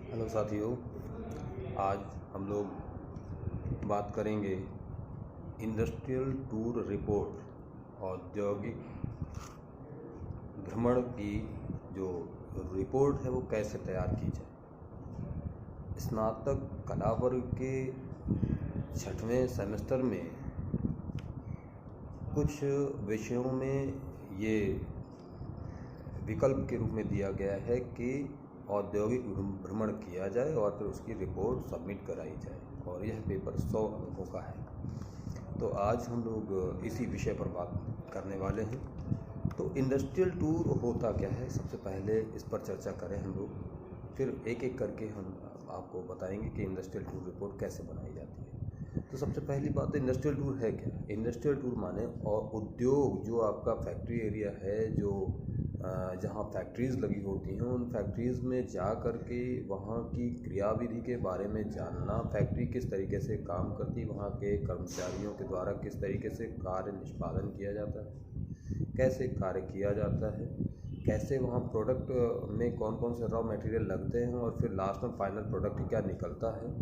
Hello साथियों, आज हम लोग बात करेंगे इंडस्ट्रियल टूर रिपोर्ट। औद्योगिक भ्रमण की जो रिपोर्ट है वो कैसे तैयार की जाए। स्नातक कला वर्ग के 6वें सेमेस्टर में कुछ विषयों में ये विकल्प के रूप में दिया गया है कि औद्योगिक भ्रमण किया जाए और फिर उसकी रिपोर्ट सबमिट कराई जाए, और यह पेपर 100 अंकों का है। तो आज हम लोग इसी विषय पर बात करने वाले हैं। तो इंडस्ट्रियल टूर होता क्या है, सबसे पहले इस पर चर्चा करें हम लोग, फिर एक एक करके हम आपको बताएंगे कि इंडस्ट्रियल टूर रिपोर्ट कैसे बनाई जाती है। तो सबसे पहली बात, इंडस्ट्रियल टूर है क्या। इंडस्ट्रियल टूर माने और उद्योग, जो आपका फैक्ट्री एरिया है, जो जहाँ फैक्ट्रीज़ लगी होती हैं, उन फैक्ट्रीज़ में जा कर के वहाँ की क्रियाविधि के बारे में जानना, फैक्ट्री किस तरीके से काम करती, वहाँ के कर्मचारियों के द्वारा किस तरीके से कार्य निष्पादन किया जाता है, कैसे कार्य किया जाता है, कैसे वहाँ प्रोडक्ट में कौन कौन से रॉ मटेरियल लगते हैं, और फिर लास्ट में फाइनल प्रोडक्ट क्या निकलता है,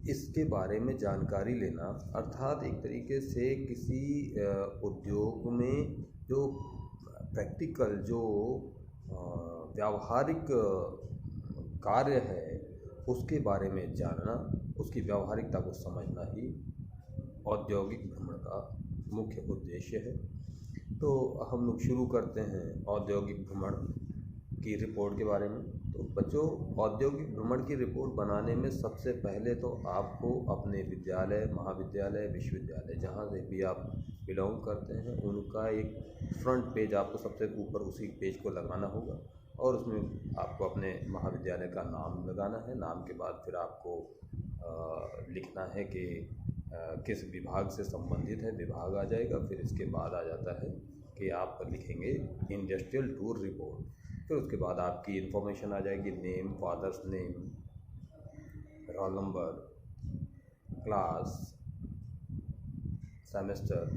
इसके बारे में जानकारी लेना। अर्थात एक तरीके से किसी उद्योग में जो प्रैक्टिकल, जो व्यावहारिक कार्य है, उसके बारे में जानना, उसकी व्यावहारिकता को समझना ही औद्योगिक भ्रमण का मुख्य उद्देश्य है। तो हम लोग शुरू करते हैं औद्योगिक भ्रमण की रिपोर्ट के बारे में। तो बच्चों, औद्योगिक भ्रमण की रिपोर्ट बनाने में सबसे पहले तो आपको अपने विद्यालय, महाविद्यालय, विश्वविद्यालय, जहाँ से भी आप बिलोंग करते हैं, उनका एक फ्रंट पेज आपको सबसे ऊपर उसी पेज को लगाना होगा, और उसमें आपको अपने महाविद्यालय का नाम लगाना है। नाम के बाद फिर आपको लिखना है कि किस विभाग से संबंधित है, विभाग आ जाएगा। फिर इसके बाद आ जाता है कि आप लिखेंगे इंडस्ट्रियल टूर रिपोर्ट। फिर उसके बाद आपकी इन्फॉर्मेशन आ जाएगी, name, father's name, roll number, class, semester,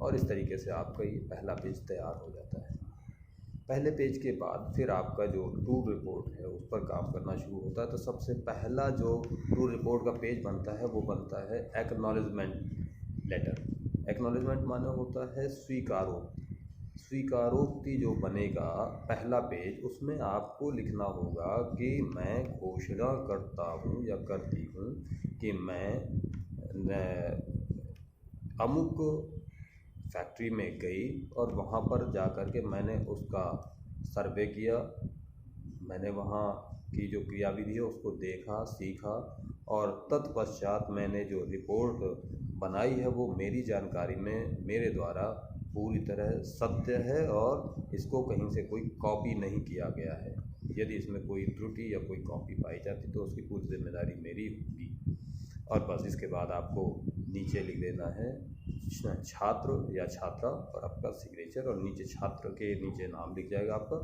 और इस तरीके से आपका ये पहला पेज तैयार हो जाता है। पहले पेज के बाद फिर आपका जो टूर रिपोर्ट है उस पर काम करना शुरू होता है। तो सबसे पहला जो टूर रिपोर्ट का पेज बनता है वो बनता है एक्नॉलेजमेंट लेटर। एक्नॉलेजमेंट माने होता है स्वीकारोक्ति। स्वीकारोक्ति जो बनेगा पहला पेज, उसमें आपको लिखना होगा कि मैं घोषणा करता हूँ या करती हूँ कि मैं अमुक फैक्ट्री में गई और वहाँ पर जा कर के मैंने उसका सर्वे किया, मैंने वहाँ की जो क्रियाविधि है उसको देखा, सीखा, और तत्पश्चात मैंने जो रिपोर्ट बनाई है वो मेरी जानकारी में मेरे द्वारा पूरी तरह सत्य है, और इसको कहीं से कोई कॉपी नहीं किया गया है। यदि इसमें कोई त्रुटि या कोई कॉपी पाई जाती तो उसकी पूरी जिम्मेदारी मेरी होगी। और बस इसके बाद आपको नीचे लिख देना है छात्र या छात्रा और आपका सिग्नेचर, और नीचे छात्र के नीचे नाम लिख जाएगा आपका।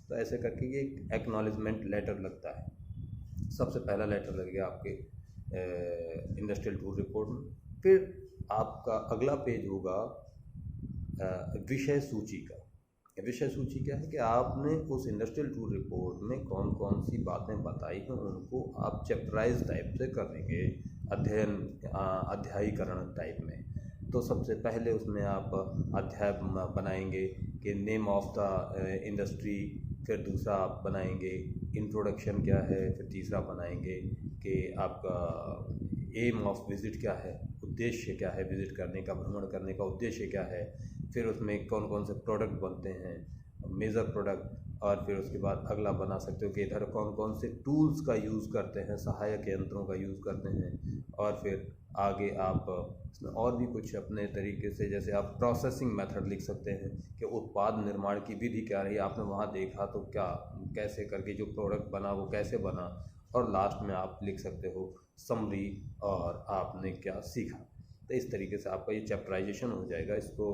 तो ऐसे करके ये एक एक्नॉलेजमेंट लेटर लगता है। सबसे पहला लेटर लगेगा आपके इंडस्ट्रियल टूर रिपोर्ट में। फिर आपका अगला पेज होगा विषय सूची का। विषय सूची क्या है कि आपने उस इंडस्ट्रियल टूर रिपोर्ट में कौन कौन सी बातें बताई हैं उनको आप चैप्टराइज टाइप से कर देंगे, अध्यायीकरण टाइप में। तो सबसे पहले उसमें आप अध्याय बनाएंगे कि नेम ऑफ द इंडस्ट्री, फिर दूसरा आप बनाएंगे इंट्रोडक्शन क्या है, फिर तीसरा बनाएंगे कि आपका एम ऑफ विज़िट क्या है, उद्देश्य क्या है विज़िट करने का, भ्रमण करने का उद्देश्य क्या है, फिर उसमें कौन कौन से प्रोडक्ट बनते हैं, मेजर प्रोडक्ट, और फिर उसके बाद अगला बना सकते हो कि इधर कौन कौन से टूल्स का यूज़ करते हैं, सहायक यंत्रों का यूज़ करते हैं। और फिर आगे आप इसमें और भी कुछ अपने तरीके से, जैसे आप प्रोसेसिंग मेथड लिख सकते हैं कि उत्पाद निर्माण की विधि क्या रही, आपने वहाँ देखा तो क्या, कैसे करके जो प्रोडक्ट बना वो कैसे बना। और लास्ट में आप लिख सकते हो समरी और आपने क्या सीखा। तो इस तरीके से आपका ये चैप्टराइजेशन हो जाएगा। इसको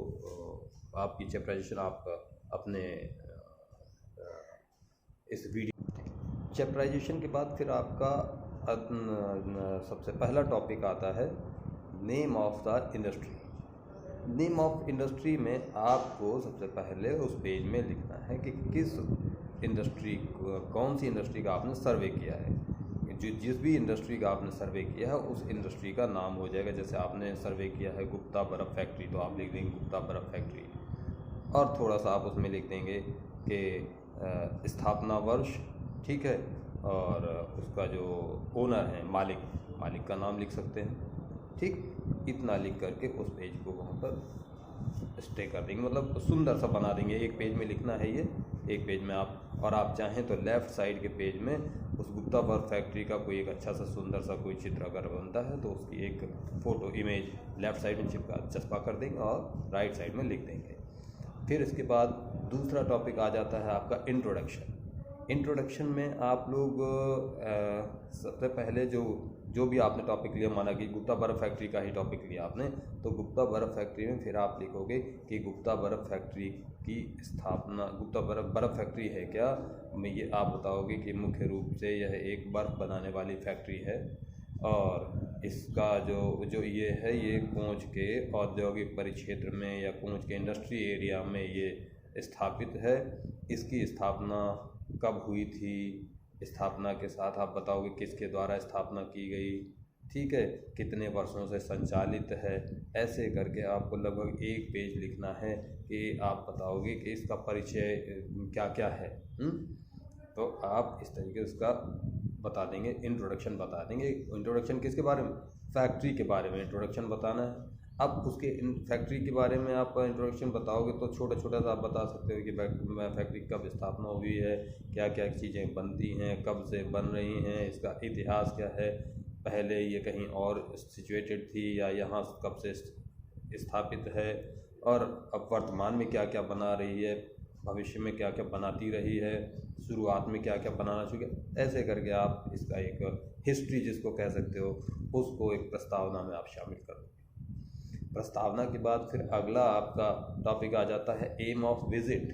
आपकी चैप्टराइजेशन आप अपने इस वीडियो चैप्टराइजेशन के बाद फिर आपका सबसे पहला टॉपिक आता है name of the industry. Name of industry में आपको सबसे पहले उस पेज में लिखना है कि किस इंडस्ट्री, कौन सी इंडस्ट्री का आपने सर्वे किया है। जिस भी इंडस्ट्री का आपने सर्वे किया है उस इंडस्ट्री का नाम हो जाएगा। जैसे आपने सर्वे किया है गुप्ता बर्फ़ फैक्ट्री, तो आप लिख देंगे गुप्ता बर्फ़ फैक्ट्री, और थोड़ा सा आप उसमें लिख देंगे कि स्थापना वर्ष, ठीक है, और उसका जो ओनर है, मालिक का नाम लिख सकते हैं, ठीक। इतना लिख करके उस पेज को वहाँ पर स्टे कर देंगे, मतलब सुंदर सा बना देंगे। एक पेज में लिखना है ये, एक पेज में आप चाहें तो लेफ़्ट साइड के पेज में उस गुप्ता बर्फ़ फैक्ट्री का कोई एक अच्छा सा सुंदर सा कोई चित्र अगर बनता है तो उसकी एक फ़ोटो इमेज लेफ़्ट साइड में चस्पा कर देंगे और राइट साइड में लिख देंगे। फिर इसके बाद दूसरा टॉपिक आ जाता है आपका इंट्रोडक्शन में आप लोग सबसे पहले जो भी आपने टॉपिक लिया, माना कि गुप्ता बर्फ़ फैक्ट्री का ही टॉपिक लिया आपने, तो गुप्ता बर्फ़ फैक्ट्री में फिर आप लिखोगे कि गुप्ता बर्फ़ फैक्ट्री की स्थापना, गुप्ता बर्फ़ फैक्ट्री है क्या, ये आप बताओगे कि मुख्य रूप से यह एक बर्फ़ बनाने वाली फैक्ट्री है और इसका जो ये है ये कोंच के औद्योगिक परिक्षेत्र में या कोंच के इंडस्ट्री एरिया में ये स्थापित है। इसकी स्थापना कब हुई थी, स्थापना के साथ आप बताओगे किसके द्वारा स्थापना की गई, ठीक है, कितने वर्षों से संचालित है। ऐसे करके आपको लगभग एक पेज लिखना है कि आप बताओगे कि इसका परिचय क्या क्या है। तो आप इस तरीके से उसका बता देंगे, इंट्रोडक्शन बता देंगे। इंट्रोडक्शन किसके बारे में, फैक्ट्री के बारे में इंट्रोडक्शन बताना है। अब उसके फैक्ट्री के बारे में आप इंट्रोडक्शन बताओगे तो छोटा छोटा सा आप बता सकते हो कि फैक्ट्री कब स्थापना हुई है, क्या क्या चीज़ें बनती हैं, कब से बन रही हैं, इसका इतिहास क्या है, पहले ये कहीं और सिचुएटेड थी या यहाँ कब से स्थापित है, और अब वर्तमान में क्या क्या बना रही है, भविष्य में क्या क्या बनाती रही है, शुरुआत में क्या क्या बनाना चाहिए। ऐसे करके आप इसका एक हिस्ट्री जिसको कह सकते हो उसको एक प्रस्तावना में आप शामिल कर दो। प्रस्तावना के बाद फिर अगला आपका टॉपिक आ जाता है एम ऑफ विजिट,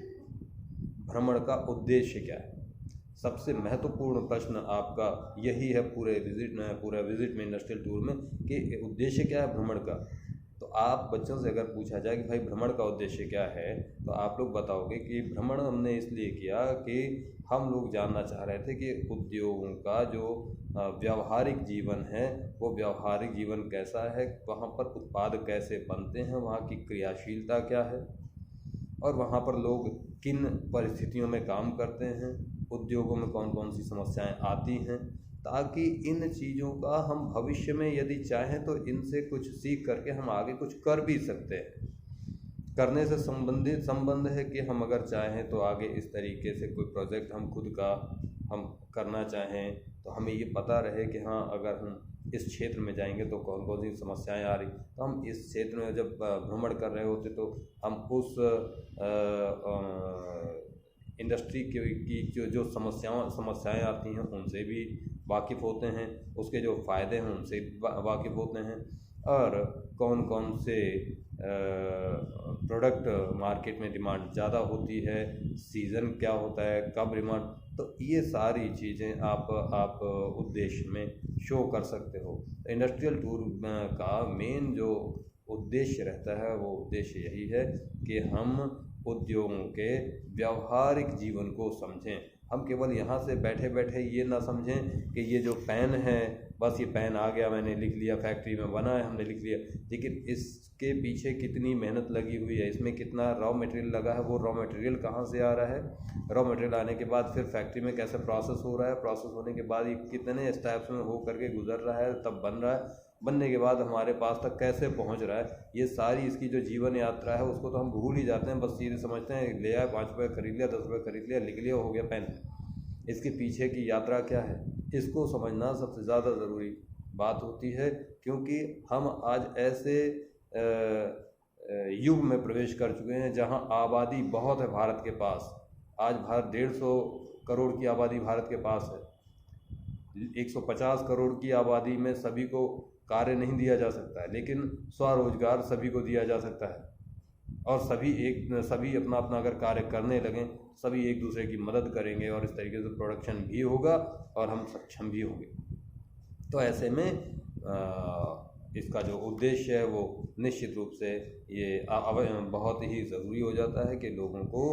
भ्रमण का उद्देश्य क्या है। सबसे महत्वपूर्ण प्रश्न आपका यही है पूरे विजिट में, इंडस्ट्रियल टूर में, कि उद्देश्य क्या है भ्रमण का। तो आप बच्चों से अगर पूछा जाए कि भाई भ्रमण का उद्देश्य क्या है, तो आप लोग बताओगे कि भ्रमण हमने इसलिए किया कि हम लोग जानना चाह रहे थे कि उद्योगों का जो व्यावहारिक जीवन है वो व्यावहारिक जीवन कैसा है, वहाँ पर उत्पाद कैसे बनते हैं, वहाँ की क्रियाशीलता क्या है, और वहाँ पर लोग किन परिस्थितियों में काम करते हैं, उद्योगों में कौन कौन सी समस्याएं आती हैं, ताकि इन चीज़ों का हम भविष्य में यदि चाहें तो इनसे कुछ सीख करके हम आगे कुछ कर भी सकते हैं। करने से संबंध है कि हम अगर चाहें तो आगे इस तरीके से कोई प्रोजेक्ट हम खुद का हम करना चाहें तो हमें ये पता रहे कि हाँ अगर हम इस क्षेत्र में जाएंगे तो कौन कौन सी समस्याएं आ रही, तो हम इस क्षेत्र में जब भ्रमण कर रहे होते तो हम उस इंडस्ट्री की जो समस्याएं आती हैं उनसे भी वाकिफ़ होते हैं, उसके जो फ़ायदे हैं उनसे वाकिफ़ होते हैं, और कौन कौन से प्रोडक्ट मार्केट में डिमांड ज़्यादा होती है, सीज़न क्या होता है, कब डिमांड, तो ये सारी चीज़ें आप उद्देश्य में शो कर सकते हो। इंडस्ट्रियल टूर का मेन जो उद्देश्य रहता है वो उद्देश्य यही है कि हम उद्योगों के व्यावहारिक जीवन को समझें। हम केवल यहाँ से बैठे बैठे ये ना समझें कि ये जो पेन है बस ये पेन आ गया, मैंने लिख लिया, फैक्ट्री में बना है हमने लिख लिया, लेकिन इसके पीछे कितनी मेहनत लगी हुई है, इसमें कितना रॉ मटेरियल लगा है, वो रॉ मटेरियल कहाँ से आ रहा है, रॉ मटेरियल आने के बाद फिर फैक्ट्री में कैसे प्रोसेस हो रहा है, प्रोसेस होने के बाद ये कितने स्टेप्स में हो करके गुजर रहा है, तब बन रहा है, बनने के बाद हमारे पास तक कैसे पहुंच रहा है, ये सारी इसकी जो जीवन यात्रा है उसको तो हम भूल ही जाते हैं। बस सीधे समझते हैं ले आया, 5 रुपये खरीद लिया, 10 रुपये खरीद लिया, लिख लिया, हो गया पेन। इसके पीछे की यात्रा क्या है इसको समझना सबसे ज़्यादा ज़रूरी बात होती है, क्योंकि हम आज ऐसे युग में प्रवेश कर चुके हैं जहां आबादी बहुत है भारत के पास। आज भारत 150 करोड़ की आबादी भारत के पास है। 150 करोड़ की आबादी में सभी को कार्य नहीं दिया जा सकता है, लेकिन स्वरोजगार सभी को दिया जा सकता है, और सभी अपना अपना अगर कार्य करने लगें, सभी एक दूसरे की मदद करेंगे और इस तरीके से प्रोडक्शन भी होगा और हम सक्षम भी होंगे। तो ऐसे में इसका जो उद्देश्य है वो निश्चित रूप से ये बहुत ही ज़रूरी हो जाता है कि लोगों को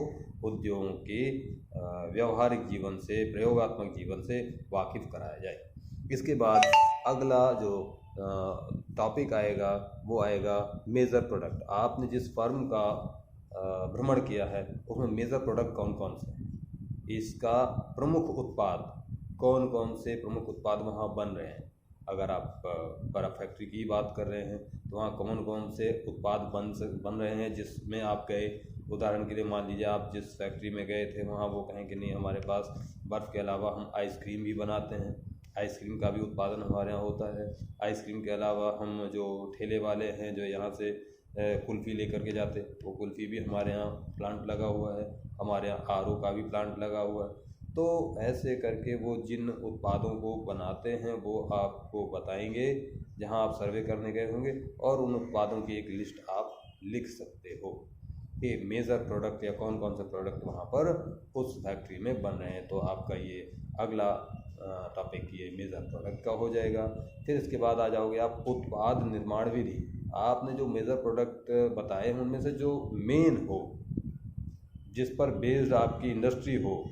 उद्योगों के व्यवहारिक जीवन से, प्रयोगात्मक जीवन से वाकिफ़ कराया जाए। इसके बाद अगला जो टॉपिक आएगा वो आएगा मेजर प्रोडक्ट। आपने जिस फर्म का भ्रमण किया है उसमें मेजर प्रोडक्ट कौन कौन से हैं, इसका प्रमुख उत्पाद कौन कौन से प्रमुख उत्पाद वहाँ बन रहे हैं। अगर आप बर्फ़ फैक्ट्री की बात कर रहे हैं तो वहाँ कौन कौन से उत्पाद बन रहे हैं जिसमें आप गए। उदाहरण के लिए मान लीजिए आप जिस फैक्ट्री में गए थे वहाँ वो कहें कि नहीं, हमारे पास बर्फ़ के अलावा हम आइसक्रीम भी बनाते हैं, आइसक्रीम का भी उत्पादन हमारे यहाँ होता है। आइसक्रीम के अलावा हम जो ठेले वाले हैं जो यहाँ से कुल्फ़ी लेकर के जाते, वो कुल्फ़ी भी हमारे यहाँ प्लांट लगा हुआ है, हमारे यहाँ आरओ का भी प्लांट लगा हुआ है। तो ऐसे करके वो जिन उत्पादों को बनाते हैं वो आपको बताएंगे जहाँ आप सर्वे करने गए होंगे, और उन उत्पादों की एक लिस्ट आप लिख सकते हो कि मेजर प्रोडक्ट या कौन कौन से प्रोडक्ट वहाँ पर उस फैक्ट्री में बन रहे हैं। तो आपका ये अगला टॉपिक ये मेजर प्रोडक्ट का हो जाएगा। फिर इसके बाद आ जाओगे आप उत्पाद निर्माण विधि। आपने जो मेजर प्रोडक्ट बताए हैं उनमें से जो मेन हो, जिस पर बेस्ड आपकी इंडस्ट्री हो,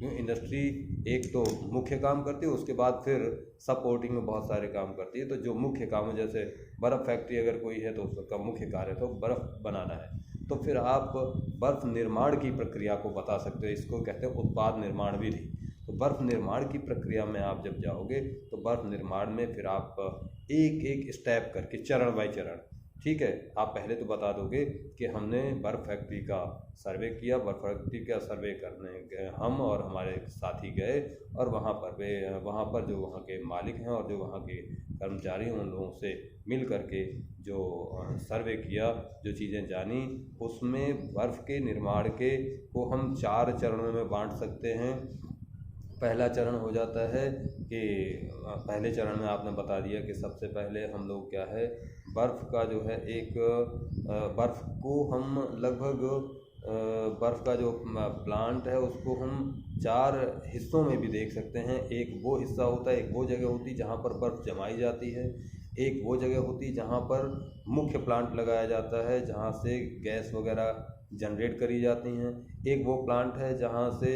इंडस्ट्री एक तो मुख्य काम करती है, उसके बाद फिर सपोर्टिंग में बहुत सारे काम करती है। तो जो मुख्य काम है, जैसे बर्फ़ फैक्ट्री अगर कोई है तो उसका मुख्य कार्य तो बर्फ़ बनाना है, तो फिर आप बर्फ़ निर्माण की प्रक्रिया को बता सकते हो। इसको कहते हैं उत्पाद निर्माण विधि। तो बर्फ़ निर्माण की प्रक्रिया में आप जब जाओगे तो बर्फ़ निर्माण में फिर आप एक एक स्टेप करके, चरण बाय चरण, ठीक है, आप पहले तो बता दोगे कि हमने बर्फ़ फैक्ट्री का सर्वे किया, बर्फ़ फैक्ट्री का सर्वे करने गए हम और हमारे साथी गए, और वहाँ पर जो वहाँ के मालिक हैं और जो वहाँ के कर्मचारी हैं उन लोगों से मिल करके जो सर्वे किया, जो चीज़ें जानी, उसमें बर्फ़ के निर्माण को हम 4 चरणों में बांट सकते हैं। पहला चरण हो जाता है कि पहले चरण में आपने बता दिया कि सबसे पहले हम लोग क्या है, बर्फ़ का जो है एक बर्फ़ को हम लगभग बर्फ़ का जो प्लांट है उसको हम 4 हिस्सों में भी देख सकते हैं। एक वो हिस्सा होता है, एक वो जगह होती है जहाँ पर बर्फ़ जमाई जाती है, एक वो जगह होती है जहाँ पर मुख्य प्लांट लगाया जाता है जहाँ से गैस वगैरह जनरेट करी जाती हैं, एक वो प्लांट है जहाँ से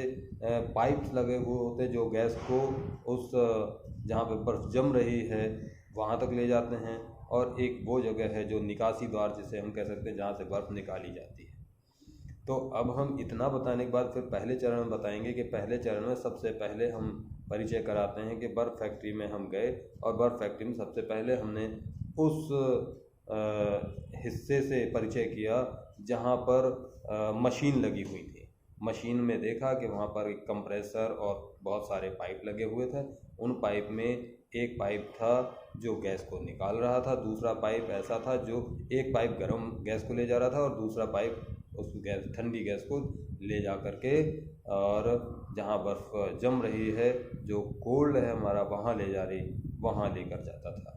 पाइप्स लगे हुए होते हैं जो गैस को उस जहाँ पे बर्फ़ जम रही है वहाँ तक ले जाते हैं, और एक वो जगह है जो निकासी द्वार जिसे हम कह सकते हैं जहाँ से बर्फ़ निकाली जाती है। तो अब हम इतना बताने के बाद फिर पहले चरण में बताएंगे कि पहले चरण में सबसे पहले हम परिचय कराते हैं कि बर्फ़ फैक्ट्री में हम गए, और बर्फ़ फैक्ट्री में सबसे पहले हमने उस हिस्से से परिचय किया जहाँ पर मशीन लगी हुई थी। मशीन में देखा कि वहाँ पर एक कंप्रेसर और बहुत सारे पाइप लगे हुए थे। उन पाइप में एक पाइप था जो गैस को निकाल रहा था, दूसरा पाइप ऐसा था जो एक पाइप गर्म गैस को ले जा रहा था और दूसरा पाइप उस ठंडी गैस को ले जा करके और जहाँ बर्फ़ जम रही है, जो कोल्ड है हमारा, वहाँ लेकर जाता था।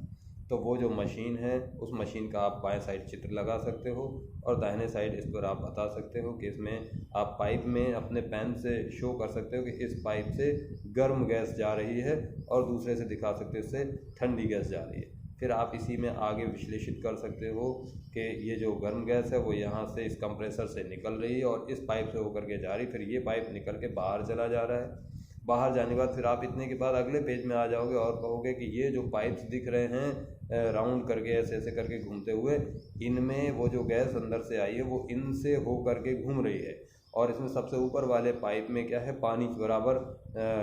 तो वो जो मशीन है उस मशीन का आप बाएं साइड चित्र लगा सकते हो और दाहिने साइड इस पर आप बता सकते हो कि इसमें आप पाइप में अपने पेन से शो कर सकते हो कि इस पाइप से गर्म गैस जा रही है, और दूसरे से दिखा सकते हो इससे ठंडी गैस जा रही है। फिर आप इसी में आगे विश्लेषित कर सकते हो कि ये जो गर्म गैस है वो यहाँ से इस कंप्रेसर से निकल रही है और इस पाइप से होकर के जा रही, फिर ये पाइप निकल के बाहर चला जा रहा है। बाहर जाने के बाद फिर आप इतने के बाद अगले पेज में आ जाओगे और कहोगे कि ये जो पाइप्स दिख रहे हैं राउंड करके ऐसे ऐसे करके घूमते हुए, इनमें वो जो गैस अंदर से आई है वो इनसे हो करके घूम रही है, और इसमें सबसे ऊपर वाले पाइप में क्या है, पानी बराबर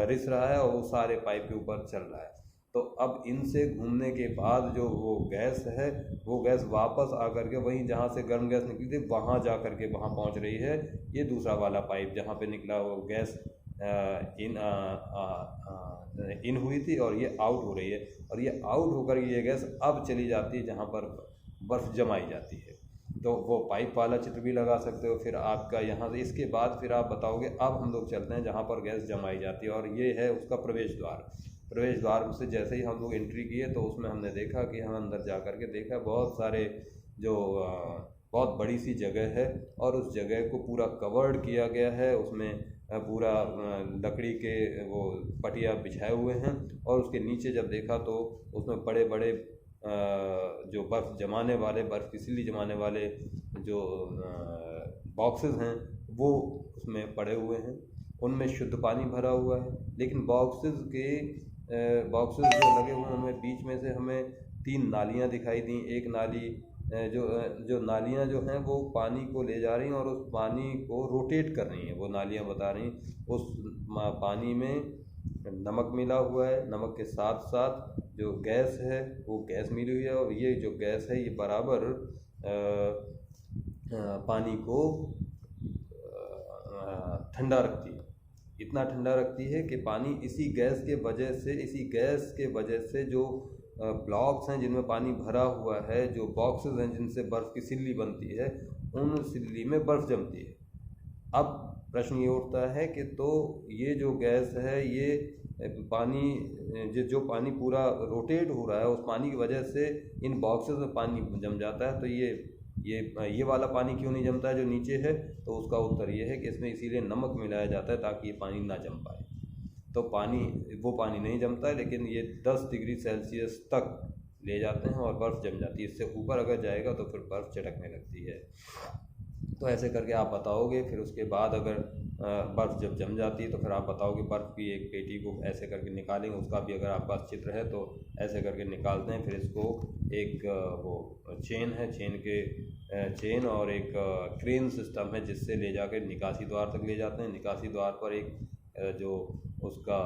रिस रहा है और वो सारे पाइप के ऊपर चल रहा है। तो अब इनसे घूमने के बाद जो वो गैस है वो गैस वापस आकर के वहीं जहाँ से गर्म गैस निकली थी वहाँ जा कर के वहाँ पहुँच रही है। ये दूसरा वाला पाइप जहाँ पे निकला वो गैस इन हुई थी और ये आउट हो रही है, और ये आउट होकर ये गैस अब चली जाती है जहाँ पर बर्फ़ जमाई जाती है। तो वो पाइप वाला चित्र भी लगा सकते हो। फिर आपका यहाँ से इसके बाद फिर आप बताओगे अब हम लोग चलते हैं जहाँ पर गैस जमाई जाती है, और ये है उसका प्रवेश द्वार। प्रवेश द्वार से जैसे ही हम लोग एंट्री किए तो उसमें हमने देखा कि हम अंदर जा कर के देखा बहुत सारे जो बहुत बड़ी सी जगह है और उस जगह को पूरा कवर्ड किया गया है। उसमें पूरा लकड़ी के वो पटिया बिछाए हुए हैं, और उसके नीचे जब देखा तो उसमें बड़े बड़े जो बर्फ़ जमाने वाले, बर्फ़ की सिल्ली जमाने वाले जो बॉक्सेस हैं वो उसमें पड़े हुए हैं, उनमें शुद्ध पानी भरा हुआ है। लेकिन बॉक्सेस जो लगे हुए हैं उनमें बीच में से हमें 3 नालियाँ दिखाई दी। एक नाली जो नालियाँ जो हैं वो पानी को ले जा रही हैं और उस पानी को रोटेट कर रही हैं। वो नालियाँ बता रही उस पानी में नमक मिला हुआ है, नमक के साथ साथ जो गैस है वो गैस मिली हुई है, और ये जो गैस है ये बराबर पानी को ठंडा रखती है। इतना ठंडा रखती है कि पानी इसी गैस के वजह से जो ब्लॉक्स हैं जिनमें पानी भरा हुआ है, जो बॉक्सेस हैं जिनसे बर्फ़ की सिल्ली बनती है, उन सिल्ली में बर्फ़ जमती है। अब प्रश्न ये उठता है कि तो ये जो गैस है ये पानी जो पानी पूरा रोटेट हो रहा है उस पानी की वजह से इन बॉक्सेस में पानी जम जाता है, तो ये वाला पानी क्यों नहीं जमता है जो नीचे है? तो उसका उत्तर ये है कि इसमें इसीलिए नमक मिलाया जाता है ताकि ये पानी ना जम पाए। तो वो पानी नहीं जमता है, लेकिन ये 10 डिग्री सेल्सियस तक ले जाते हैं और बर्फ़ जम जाती है। इससे ऊपर अगर जाएगा तो फिर बर्फ़ चटकने लगती है। तो ऐसे करके आप बताओगे। फिर उसके बाद अगर बर्फ़ जब जम जाती है तो फिर आप बताओगे बर्फ़ की एक पेटी को ऐसे करके निकालेंगे। उसका भी अगर आपके पास चित्र है तो ऐसे करके निकालते हैं। फिर इसको एक वो चेन है, चेन और एक क्रेन सिस्टम है जिससे ले जाकर निकासी द्वार तक ले जाते हैं। निकासी द्वार पर एक जो उसका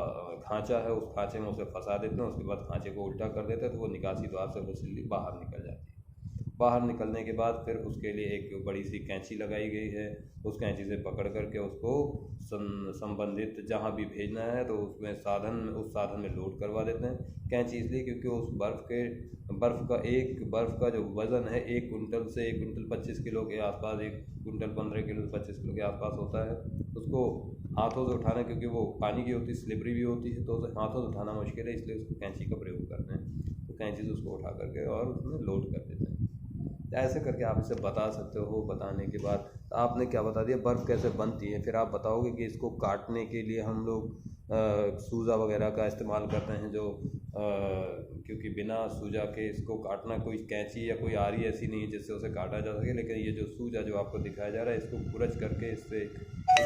खांचा है उस खांचे में उसे फंसा देते हैं। उसके बाद खांचे को उल्टा कर देते हैं तो वो निकासी द्वार से वो सिल्ली बाहर निकल जाती है। बाहर निकलने के बाद फिर उसके लिए एक बड़ी सी कैंची लगाई गई है। उस कैंची से पकड़ करके उसको संबंधित जहाँ भी भेजना है तो उस साधन में लोड करवा देते हैं। कैंची इसलिए क्योंकि उस बर्फ़ का जो वज़न है 1 कुंटल से 1 कुंटल 25 किलो के आसपास, 1 कुंटल 15 किलो से 25 किलो के आसपास होता है। उसको हाथों से उठाना, क्योंकि वो पानी की होती है, स्लिपरी भी होती है, तो उसे हाथों से उठाना मुश्किल है, इसलिए उसको कैंची का प्रयोग करते हैं। तो कैंची से उसको उठा करके और उसमें लोड कर देते हैं। ऐसे करके आप इसे बता सकते हो। बताने के बाद आपने क्या बता दिया, बर्फ़ कैसे बनती है। फिर आप बताओगे कि इसको काटने के लिए हम लोग सूजा वगैरह का इस्तेमाल करते हैं, जो क्योंकि बिना सूजा के इसको काटना, कोई कैंची या कोई आरी ऐसी नहीं है जिससे उसे काटा जा सके। लेकिन ये जो सूजा जो आपको दिखाया जा रहा है, इसको खुरच करके इससे एक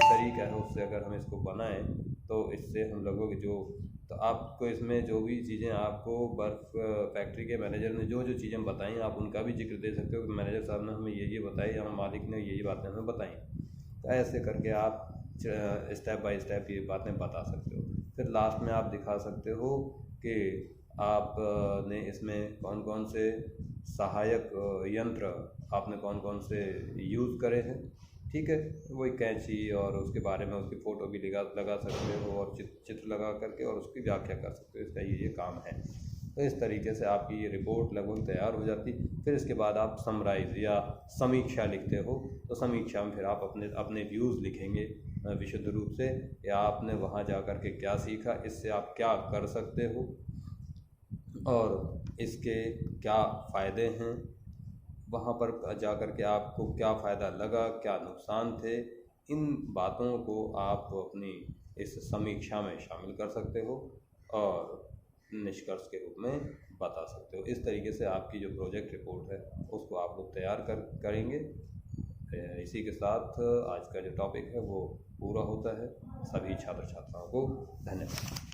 तरीका है, उससे अगर हम इसको बनाएं तो इससे हम लोगों की तो आपको इसमें जो भी चीज़ें आपको बर्फ़ फैक्ट्री के मैनेजर ने जो चीज़ें बताई आप उनका भी जिक्र दे सकते हो कि मैनेजर साहब ने हमें ये बताई, हमारे मालिक ने ये बातें हमें बताई। तो ऐसे करके आप स्टेप बाय स्टेप ये बातें बता सकते हो। फिर लास्ट में आप दिखा सकते हो कि आपने इसमें कौन कौन से सहायक यंत्र आपने कौन कौन से यूज़ करे हैं। ठीक है, वही कैंची और उसके बारे में उसकी फ़ोटो भी लगा सकते हो और चित्र लगा करके और उसकी व्याख्या कर सकते हो, इसका ये काम है। तो इस तरीके से आपकी ये रिपोर्ट लगभग तैयार हो जाती। फिर इसके बाद आप समराइज़ या समीक्षा लिखते हो। तो समीक्षा में फिर आप अपने व्यूज़ लिखेंगे विशुद्ध रूप से, या आपने वहाँ जा कर के क्या सीखा, इससे आप क्या कर सकते हो और इसके क्या फ़ायदे हैं, वहाँ पर जा कर के आपको क्या फ़ायदा लगा, क्या नुकसान थे। इन बातों को आप अपनी इस समीक्षा में शामिल कर सकते हो और निष्कर्ष के रूप में बता सकते हो। इस तरीके से आपकी जो प्रोजेक्ट रिपोर्ट है उसको आप लोग तैयार करेंगे। इसी के साथ आज का जो टॉपिक है वो पूरा होता है। सभी छात्र छात्राओं को धन्यवाद।